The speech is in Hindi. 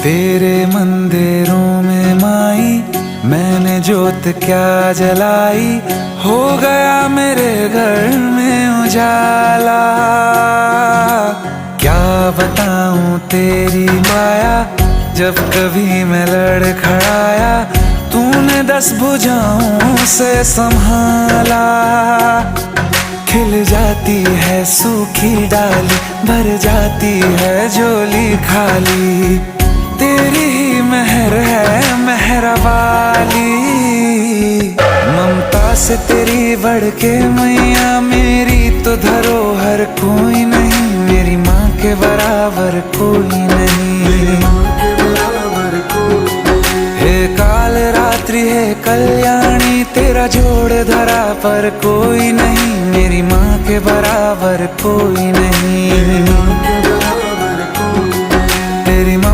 तेरे मंदिरों में माई मैंने जोत क्या जलाई, हो गया मेरे घर में उजाला। क्या बताऊं तेरी माया, जब कभी मैं लड़खड़ाया तूने 10 भुजाओं से संभाला। खिल जाती है सूखी डाली, भर जाती है झोली खाली, तेरी ही मेहर है मेहरा वाली। ममता से तेरी बढ़ के मैया मेरी तो धरोहर कोई नहीं, मेरी माँ के बराबर कोई नहीं। हे काल रात्रि है कल्याणी, तेरा जोड़ धरा पर कोई नहीं, मेरी माँ के बराबर कोई नहीं।